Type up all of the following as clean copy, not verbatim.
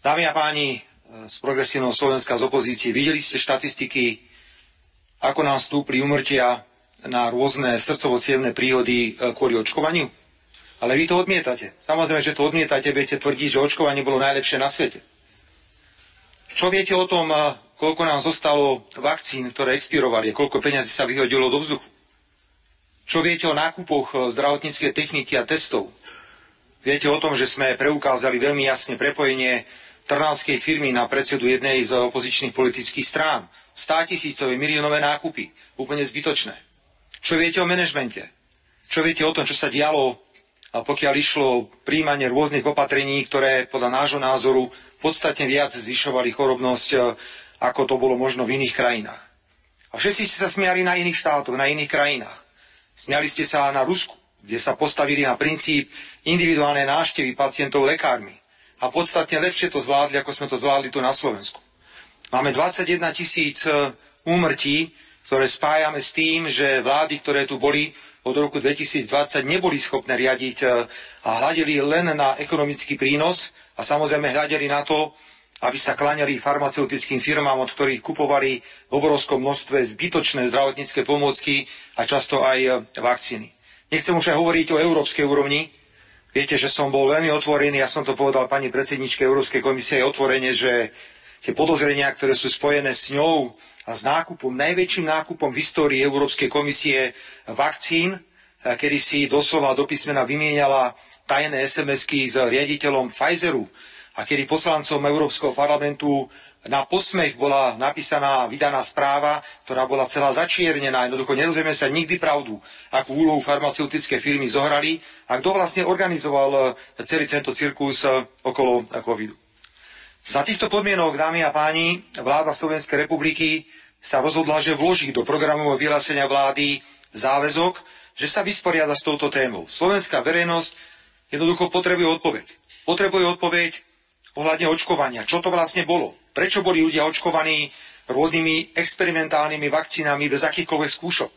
Dámy a páni z Progresívneho Slovenska, z opozície, videli ste štatistiky, ako nám stúpli úmrtia na rôzne srdcovo-cievne príhody kvôli očkovaniu? Ale vy to odmietate. Samozrejme, že to odmietate, budete tvrdiť, že očkovanie bolo najlepšie na svete. Čo viete o tom, koľko nám zostalo vakcín, ktoré expirovali, koľko peňazí sa vyhodilo do vzduchu? Čo viete o nákupoch zdravotníckej techniky a testov? Viete o tom, že sme preukázali veľmi jasne prepojenie trnavskej firmy na predsedu jednej z opozičných politických strán. 100 000-ové miliónové nákupy. Úplne zbytočné. Čo viete o manažmente? Čo viete o tom, čo sa dialo, pokiaľ išlo príjmanie rôznych opatrení, ktoré podľa nášho názoru podstatne viac zvyšovali chorobnosť, ako to bolo možno v iných krajinách. A všetci ste sa smiali na iných štátoch, na iných krajinách. Smiali ste sa na Rusku, kde sa postavili na princíp individuálnej návštevy pacientov lekármi. A podstatne lepšie to zvládli, ako sme to zvládli tu na Slovensku. Máme 21 000 úmrtí, ktoré spájame s tým, že vlády, ktoré tu boli od roku 2020, neboli schopné riadiť a hľadeli len na ekonomický prínos a samozrejme hľadeli na to, aby sa kláňali farmaceutickým firmám, od ktorých kupovali v obrovskom množstve zbytočné zdravotnícke pomôcky a často aj vakcíny. Nechcem už aj hovoriť o európskej úrovni. Viete, že som bol veľmi otvorený, ja som to povedal pani predsedničke Európskej komisie otvorene, že tie podozrenia, ktoré sú spojené s ňou a s nákupom, najväčším nákupom v histórii Európskej komisie vakcín, kedy si doslova do písmena vymieniala tajné SMS-ky s riaditeľom Pfizeru a kedy poslancom Európskeho parlamentu na posmech bola napísaná, vydaná správa, ktorá bola celá začiernená. Jednoducho nedozvieme sa nikdy pravdu, akú úlohu farmaceutické firmy zohrali a kto vlastne organizoval celý tento cirkus okolo covidu. Za týchto podmienok, dámy a páni, vláda Slovenskej republiky sa rozhodla, že vloží do programového vyhlásenia vlády záväzok, že sa vysporiada s touto témou. Slovenská verejnosť jednoducho potrebuje odpoveď. Potrebuje odpoveď ohľadne očkovania. Čo to vlastne bolo? Prečo boli ľudia očkovaní rôznymi experimentálnymi vakcínami bez akýchkoľvek skúšok?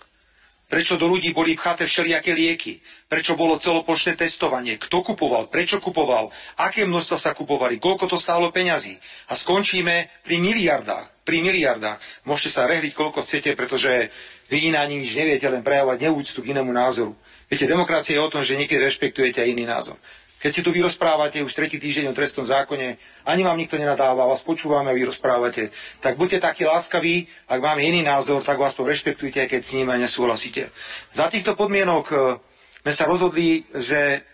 Prečo do ľudí boli pchaté všelijaké lieky? Prečo bolo celoplošné testovanie? Kto kupoval? Prečo kupoval? Aké množstva sa kupovali? Koľko to stálo peňazí? A skončíme pri miliardách. Pri miliardách. Môžete sa rehliť, koľko chcete, pretože vy iná nič neviete, len prejavovať neúctu k inému názoru. Viete, demokracia je o tom, že niekedy rešpektujete aj iný názor. Keď si tu vy rozprávate už 3. týždeň o trestnom zákone, ani vám nikto nenadáva, vás počúvame a vy rozprávate, tak buďte takí láskaví, ak máme iný názor, tak vás to rešpektujte, aj keď s ním aj nesúhlasíte. Za týchto podmienok sme sa rozhodli, že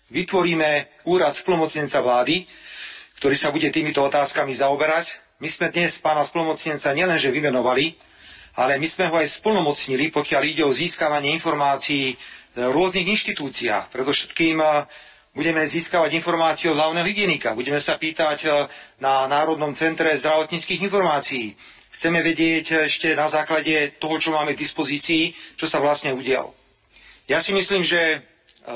vytvoríme úrad splnomocnenca vlády, ktorý sa bude týmito otázkami zaoberať. My sme dnes pána splnomocnenca nielenže vymenovali, ale my sme ho aj splnomocnili, pokiaľ ide o získavanie informácií v rôznych inštitúciách. Predovšetkým budeme získavať informácie od hlavného hygienika. Budeme sa pýtať na Národnom centre zdravotníckych informácií. Chceme vedieť ešte na základe toho, čo máme k dispozícii, čo sa vlastne udialo. Ja si myslím, že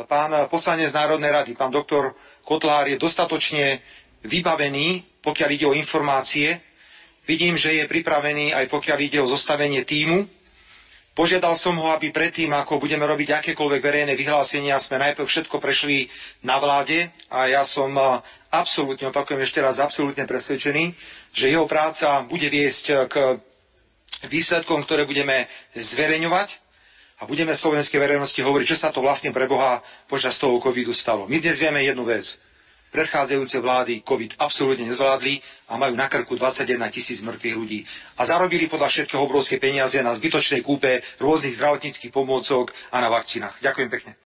pán poslanec Národnej rady, pán doktor Kotlár, je dostatočne vybavený, pokiaľ ide o informácie. Vidím, že je pripravený aj pokiaľ ide o zostavenie tímu. Požiadal som ho, aby predtým, ako budeme robiť akékoľvek verejné vyhlásenia, sme najprv všetko prešli na vláde a ja som absolútne, opakujem ešte raz, absolútne presvedčený, že jeho práca bude viesť k výsledkom, ktoré budeme zverejňovať a budeme slovenskej verejnosti hovoriť, čo sa to vlastne pre Boha počas toho covidu stalo. My dnes vieme jednu vec. Predchádzajúce vlády COVID absolútne nezvládli a majú na krku 21 000 mŕtvych ľudí. A zarobili podľa všetkého obrovské peniaze na zbytočnej kúpe rôznych zdravotníckych pomôcok a na vakcínach. Ďakujem pekne.